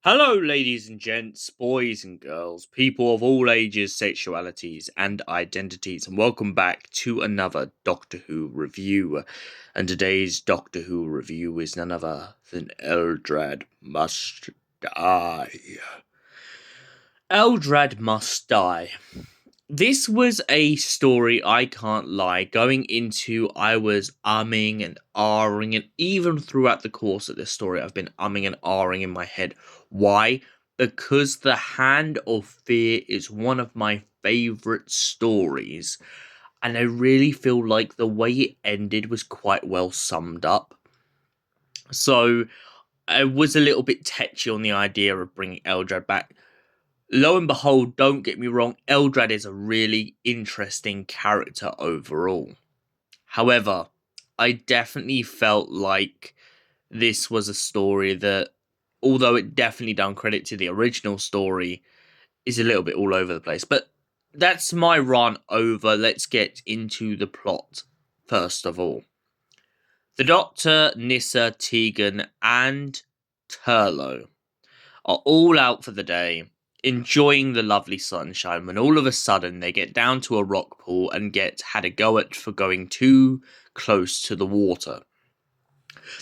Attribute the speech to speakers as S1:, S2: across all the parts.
S1: Hello, ladies and gents, boys and girls, people of all ages, sexualities, and identities, and welcome back to another Doctor Who review. And today's Doctor Who review is none other than Eldrad Must Die. Eldrad Must Die. This was a story, I can't lie, going into I was umming and ahhing, and even throughout the course of this story I've been umming and ahhing in my head. Why? Because The Hand of Fear is one of my favourite stories, and I really feel like the way it ended was quite well summed up. So I was a little bit tetchy on the idea of bringing Eldrad back. Lo and behold, don't get me wrong, Eldrad is a really interesting character overall. However, I definitely felt like this was a story that, although it definitely done credit to the original story, is a little bit all over the place. But that's my rant over. Let's get into the plot first of all. The Doctor, Nyssa, Tegan, and Turlough are all out for the day, enjoying the lovely sunshine, when all of a sudden they get down to a rock pool and get had a go at for going too close to the water.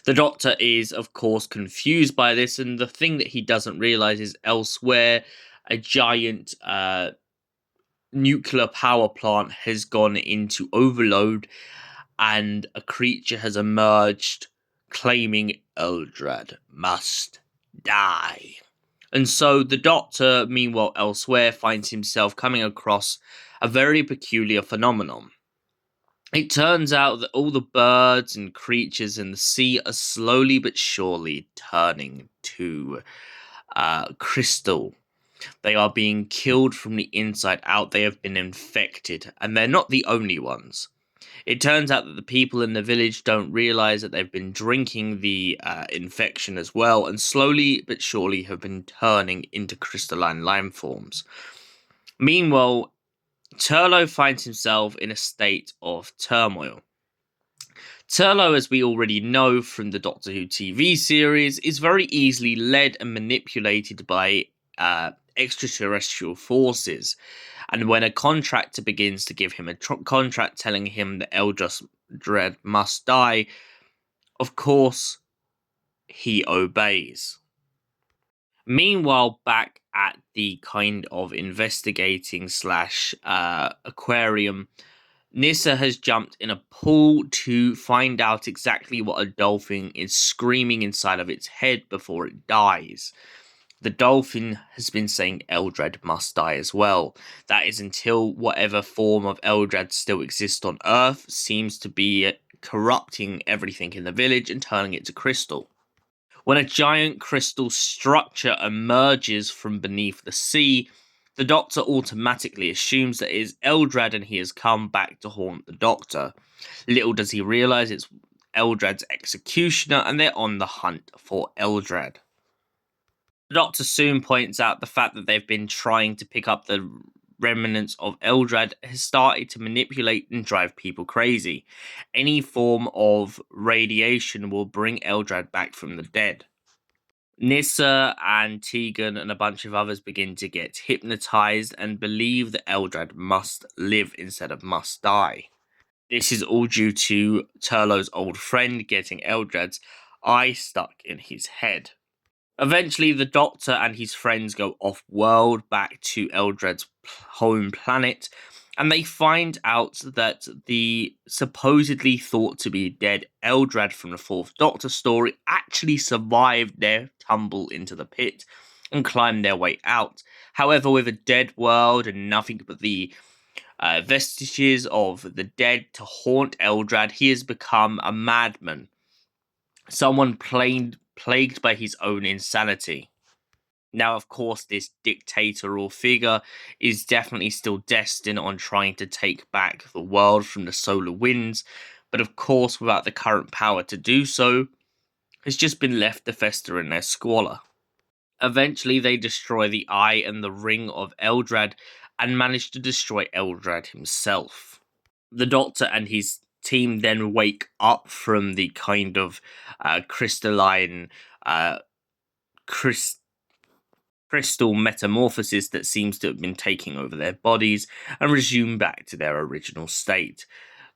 S1: The Doctor is, of course, confused by this, and the thing that he doesn't realise is elsewhere, a giant nuclear power plant has gone into overload, and a creature has emerged claiming Eldrad must die. And so the Doctor, meanwhile elsewhere, finds himself coming across a very peculiar phenomenon. It turns out that all the birds and creatures in the sea are slowly but surely turning to crystal. They are being killed from the inside out. They have been infected, and they're not the only ones. It turns out that the people in the village don't realize that they've been drinking the infection as well, and slowly but surely have been turning into crystalline lime forms. Meanwhile, Turlough finds himself in a state of turmoil. Turlough, as we already know from the Doctor Who TV series, is very easily led and manipulated by extraterrestrial forces. And when a contractor begins to give him a contract telling him that Eldrad must die, of course, he obeys. Meanwhile, back at the kind of investigating / aquarium, Nyssa has jumped in a pool to find out exactly what a dolphin is screaming inside of its head before it dies. The dolphin has been saying Eldrad must die as well. That is until whatever form of Eldrad still exists on Earth seems to be corrupting everything in the village and turning it to crystal. When a giant crystal structure emerges from beneath the sea, the Doctor automatically assumes that it is Eldrad and he has come back to haunt the Doctor. Little does he realise it's Eldrad's executioner, and they're on the hunt for Eldrad. The Doctor soon points out the fact that they've been trying to pick up the remnants of Eldrad has started to manipulate and drive people crazy. Any form of radiation will bring Eldrad back from the dead. Nyssa and Tegan and a bunch of others begin to get hypnotized and believe that Eldrad must live instead of must die. This is all due to Turlough's old friend getting Eldrad's eye stuck in his head. Eventually, the Doctor and his friends go off-world back to Eldrad's home planet, and they find out that the supposedly thought to be dead Eldrad from the Fourth Doctor story actually survived their tumble into the pit and climbed their way out. However, with a dead world and nothing but the vestiges of the dead to haunt Eldrad, he has become a madman. Someone plagued by his own insanity. Now, of course, this dictatorial figure is definitely still destined on trying to take back the world from the solar winds, but of course, without the current power to do so, has just been left to fester in their squalor. Eventually, they destroy the Eye and the Ring of Eldrad and manage to destroy Eldrad himself. The Doctor and his team then wake up from the kind of crystalline crystal metamorphosis that seems to have been taking over their bodies and resume back to their original state.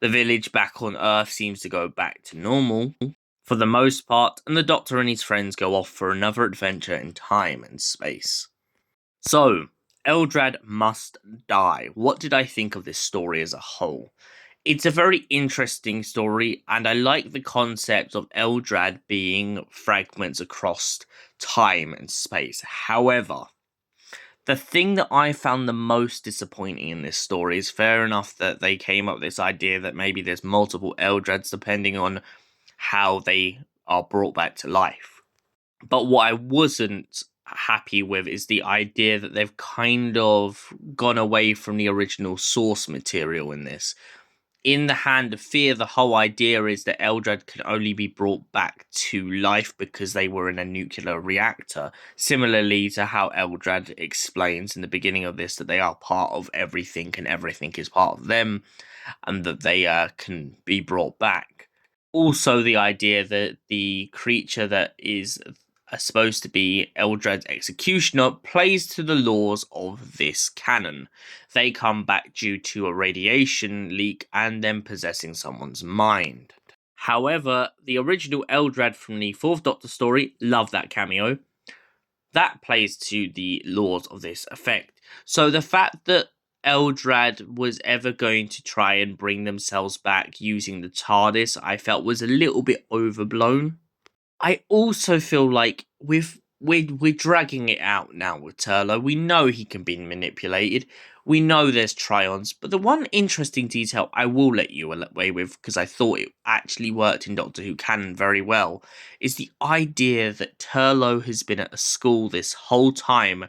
S1: The village back on Earth seems to go back to normal for the most part, and the Doctor and his friends go off for another adventure in time and space. So, Eldrad must die. What did I think of this story as a whole? It's a very interesting story, and I like the concept of Eldrad being fragments across time and space. However, the thing that I found the most disappointing in this story is fair enough that they came up with this idea that maybe there's multiple Eldrads depending on how they are brought back to life. But what I wasn't happy with is the idea that they've kind of gone away from the original source material in this. In the Hand of Fear, the whole idea is that Eldrad can only be brought back to life because they were in a nuclear reactor. Similarly to how Eldrad explains in the beginning of this that they are part of everything and everything is part of them, and that they can be brought back. Also, the idea that the creature that is supposed to be Eldrad's executioner plays to the laws of this canon. They come back due to a radiation leak and then possessing someone's mind. However, the original Eldrad from the 4th Doctor story, love that cameo, that plays to the laws of this effect. So the fact that Eldrad was ever going to try and bring themselves back using the TARDIS, I felt was a little bit overblown. I also feel like we're dragging it out now with Turlough. We know he can be manipulated. We know there's Tryons, but the one interesting detail I will let you away with, because I thought it actually worked in Doctor Who canon very well, is the idea that Turlough has been at a school this whole time,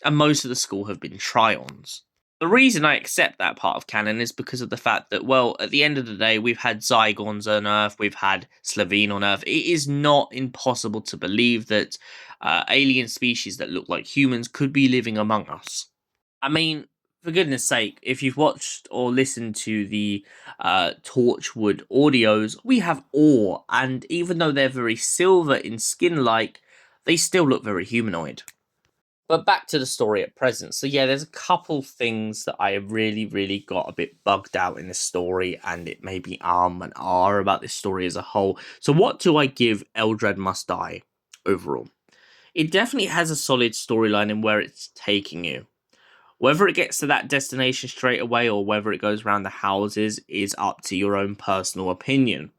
S1: and most of the school have been Tryons. The reason I accept that part of canon is because of the fact that, well, at the end of the day, we've had Zygons on Earth, we've had Slitheen on Earth. It is not impossible to believe that alien species that look like humans could be living among us. I mean, for goodness sake, if you've watched or listened to the Torchwood audios, we have ore, and even though they're very silver in skin-like, they still look very humanoid. But back to the story at present. So yeah, there's a couple things that I really got a bit bugged out in this story, and it made me and about this story as a whole. So what do I give Eldrad Must Die overall? It definitely has a solid storyline in where it's taking you. Whether it gets to that destination straight away or whether it goes around the houses is up to your own personal opinion.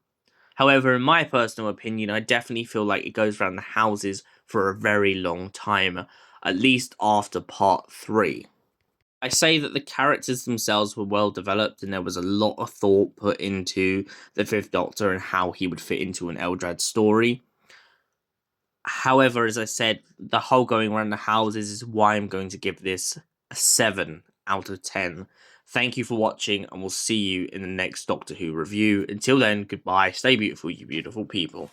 S1: However, in my personal opinion, I definitely feel like it goes around the houses for a very long time, at least after part 3. I say that the characters themselves were well developed and there was a lot of thought put into the 5th Doctor and how he would fit into an Eldrad story. However, as I said, the whole going around the houses is why I'm going to give this a 7 out of 10. Thank you for watching, and we'll see you in the next Doctor Who review. Until then, goodbye, stay beautiful, you beautiful people.